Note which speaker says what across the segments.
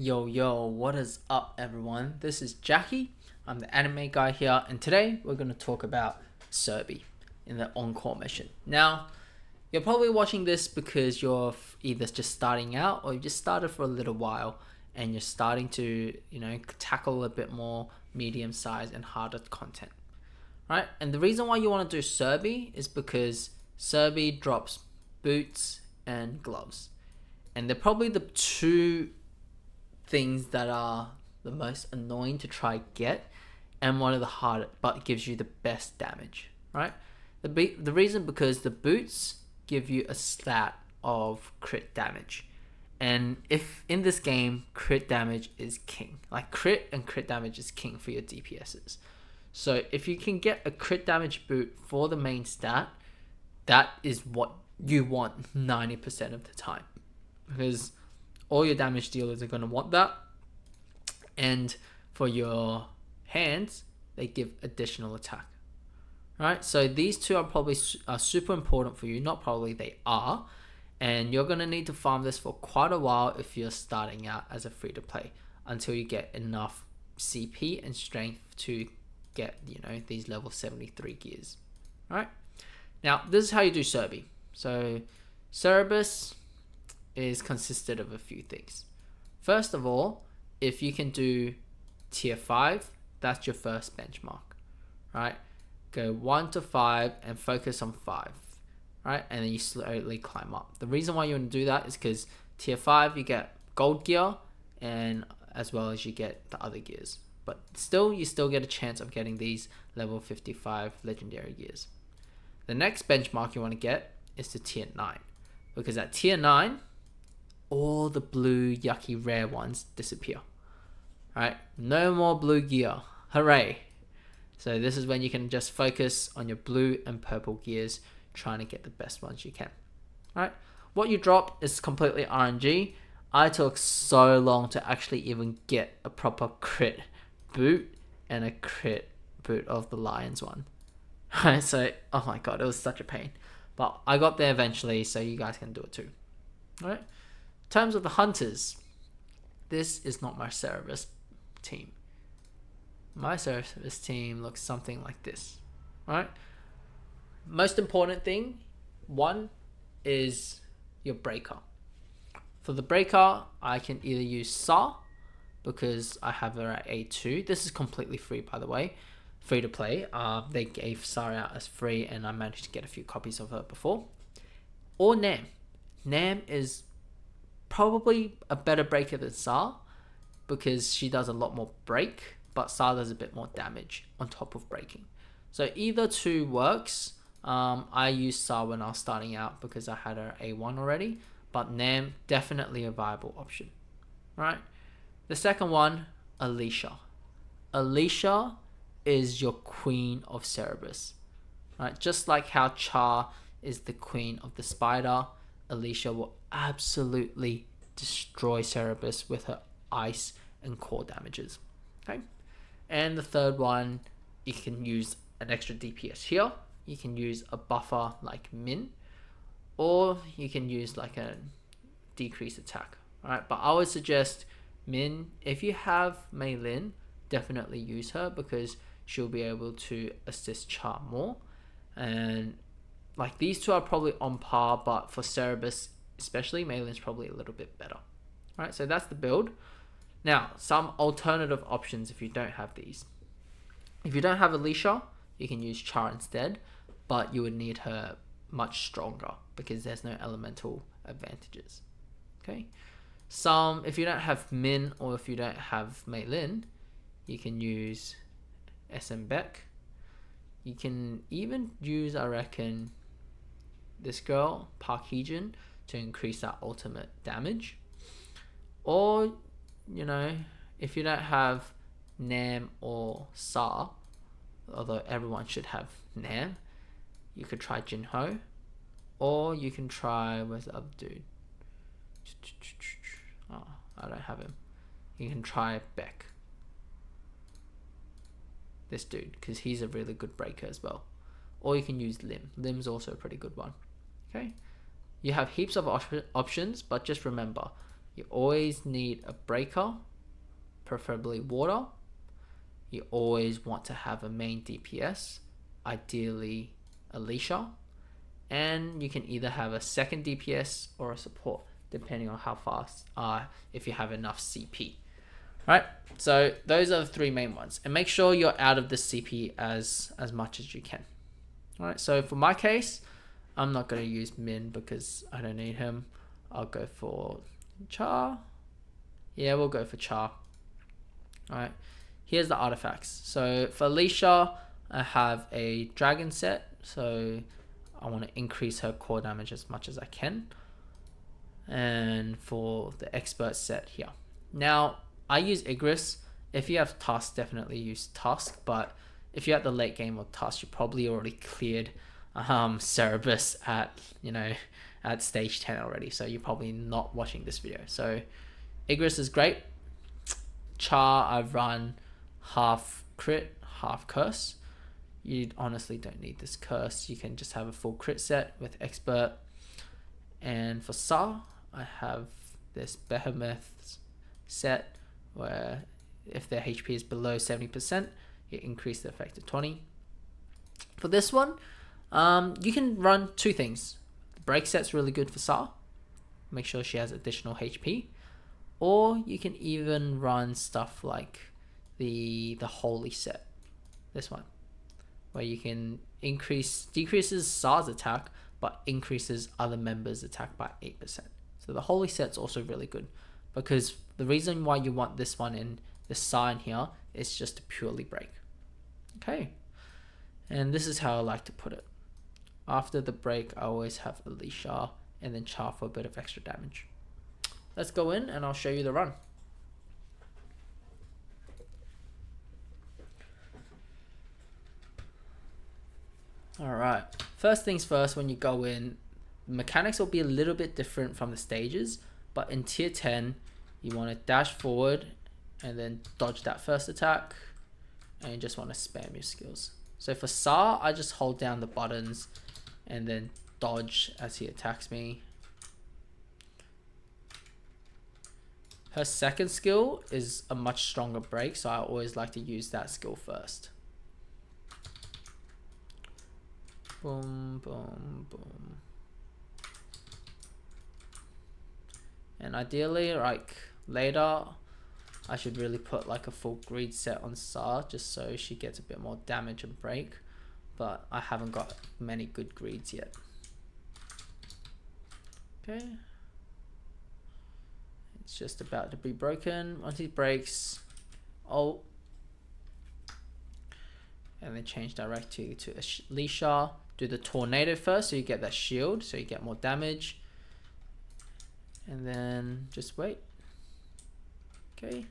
Speaker 1: Yo, what is up, everyone? This is Jackie. I'm the anime guy here, and today we're going to talk about Cerebus in the Encore mission. Now, you're probably watching this because you're either just starting out or you just started for a little while and you're starting to, tackle a bit more medium sized and harder content, right? And the reason why you want to do Cerebus is because Cerebus drops boots and gloves, and they're probably the two things that are the most annoying to try get and one of the hardest, but gives you the best damage, right? The reason because the boots give you a stat of crit damage, and if in this game crit damage is king, like crit and crit damage is king for your DPSs. So if you can get a crit damage boot for the main stat, that is what you want 90% of the time, because all your damage dealers are going to want that. And for your hands, they give additional attack. Right? So these two are super important for you. Not probably, they are. And you're going to need to farm this for quite a while if you're starting out as a free to play, until you get enough CP and strength to get, these level 73 gears. Right? Now, this is how you do Cerebus. So Cerebus is consisted of a few things. First of all, if you can do tier 5, that's your first benchmark, right? Go 1 to 5 and focus on 5, right? And then you slowly climb up. The reason why you want to do that is because tier 5 you get gold gear, and as well as you get the other gears. But still, you still get a chance of getting these level 55 legendary gears. The next benchmark you want to get is to tier 9, because at tier 9, all the blue yucky rare ones disappear. Right? No more blue gear. Hooray! So this is when you can just focus on your blue and purple gears, trying to get the best ones you can. Right? What you drop is completely RNG. I took so long to actually even get a proper crit boot and a crit boot of the Lions one. Right? So, oh my god, it was such a pain. But I got there eventually, so you guys can do it too. Alright? In terms of the hunters, this is not my Cerebus team. My Cerebus team looks something like this. Right? Most important thing, one, is your breaker. For the breaker, I can either use Sa, because I have her at A2. This is completely free, by the way. Free to play. They gave Sa out as free, and I managed to get a few copies of her before. Or Nam. Nam is probably a better breaker than Sa, because she does a lot more break, but Sa does a bit more damage on top of breaking. So either two works. I used Sa when I was starting out because I had her A1 already, but Nam, definitely a viable option. Right? The second one, Alicia. Alicia is your queen of Cerebus. Right? Just like how Char is the queen of the spider, Alicia will absolutely destroy Cerebus with her ice and core damages. Okay, and the third one, you can use an extra DPS here. You can use a buffer like Min, or you can use like a decreased attack. All right, but I would suggest Min. If you have Mei Lin, definitely use her, because she'll be able to assist Char more. And like, these two are probably on par, but for Cerebus especially, Mei Lin's probably a little bit better. All right, so that's the build. Now, some alternative options if you don't have these. If you don't have Alicia, you can use Char instead, but you would need her much stronger because there's no elemental advantages. Okay. If you don't have Min, or if you don't have Mei Lin, you can use SM Beck. You can even use, I reckon, this girl, Park Heejin, to increase that ultimate damage. Or, if you don't have Nam or Sa, although everyone should have Nam, you could try Jinho. Or you can try, where's the other dude? Oh, I don't have him. You can try Beck. This dude, because he's a really good breaker as well. Or you can use Lim. Lim's also a pretty good one. Okay, you have heaps of options, but just remember, You always need a breaker, preferably water. You always want to have a main DPS, ideally Alicia. And you can either have a second DPS or a support, depending on how fast, if you have enough CP. Right, so those are the three main ones, and make sure you're out of the CP as much as you can. All right, so for my case, I'm not going to use Min because I don't need him. I'll go for Char. Yeah, we'll go for Char. All right, here's the artifacts. So for Alicia, I have a dragon set, so I want to increase her core damage as much as I can. And for the expert set here, now I use Igris. If you have Tusk, definitely use Tusk, but if you're at the late game of Tusk, you probably already cleared Cerebus at stage 10 already, so you're probably not watching this video. So Igris is great. Char, I've run half crit, half curse. You honestly don't need this curse. You can just have a full crit set with expert. And for Sa, I have this Behemoth set where if their HP is below 70%, you increase the effect to 20. For this one, you can run two things. The break set's really good for Sa. Make sure she has additional HP. Or you can even run stuff like the holy set. This one, where you can decreases Sa's attack, but increases other members' attack by 8%. So the holy set's also really good, because the reason why you want this one in the sign here is just to purely break. Okay, and this is how I like to put it. After the break, I always have Alicia and then Char for a bit of extra damage. Let's go in and I'll show you the run. Alright, first things first, when you go in, mechanics will be a little bit different from the stages, but in tier 10, you want to dash forward and then dodge that first attack, and you just want to spam your skills. So for Sa, I just hold down the buttons and then dodge as he attacks me. Her second skill is a much stronger break, so I always like to use that skill first. Boom, boom, boom. And ideally, like later, I should really put like a full greed set on Sa, just so she gets a bit more damage and break. But I haven't got many good greeds yet. Okay. It's just about to be broken. Once he breaks, ult. And then change directly to Alicia. Do the tornado first so you get that shield, so you get more damage. And then just wait. Okay.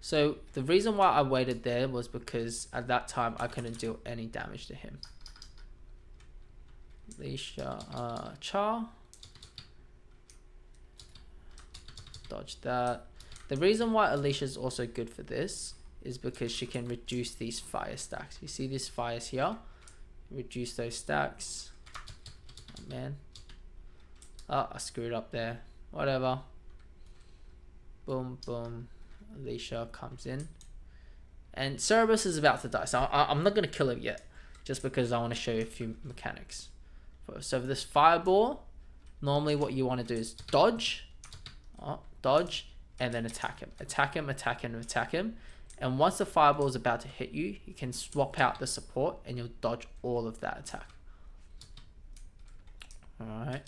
Speaker 1: So the reason why I waited there was because at that time I couldn't deal any damage to him. Alicia, Char. Dodge that. The reason why Alicia is also good for this is because she can reduce these fire stacks. You see these fires here? Reduce those stacks. Oh man. Oh, I screwed up there. Whatever. Boom, boom. Alicia comes in. And Cerebus is about to die. So I'm not going to kill him yet, just because I want to show you a few mechanics. So for this fireball, normally what you want to do is dodge. Dodge, and then attack him. Attack him, attack him, attack him. And once the fireball is about to hit you, you can swap out the support and you'll dodge all of that attack. Alright.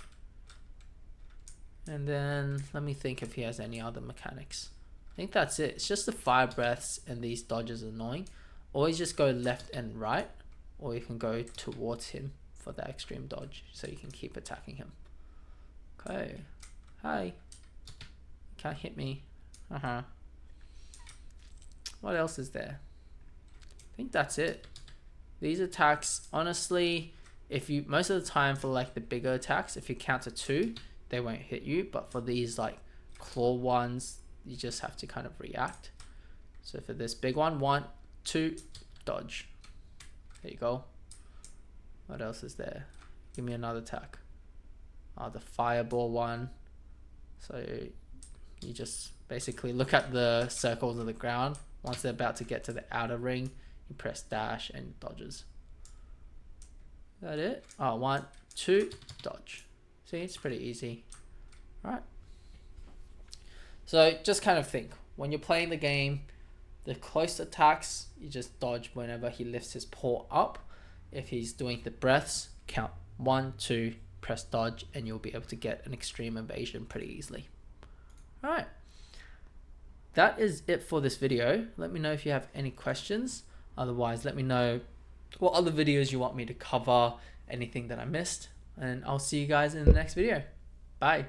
Speaker 1: And then let me think if he has any other mechanics. I think that's it. It's just the fire breaths and these dodges are annoying. Always just go left and right, or you can go towards him for that extreme dodge, so you can keep attacking him. Okay. Hi. Can't hit me. What else is there? I think that's it. These attacks, honestly, if you most of the time for like the bigger attacks, if you count to 2, they won't hit you. But for these like claw ones, you just have to kind of react. So for this big one, 1, 2, dodge. There you go. What else is there? Give me another attack. The fireball one. So You just basically look at the circles of the ground. Once they're about to get to the outer ring, you press dash and it dodges. Is that it? Oh, 1, 2, dodge. See, it's pretty easy. All right. So just kind of think, when you're playing the game, the close attacks, you just dodge whenever he lifts his paw up. If he's doing the breaths, count 1, 2, press dodge, and you'll be able to get an extreme evasion pretty easily. All right. That is it for this video. Let me know if you have any questions. Otherwise, let me know what other videos you want me to cover, anything that I missed, and I'll see you guys in the next video. Bye.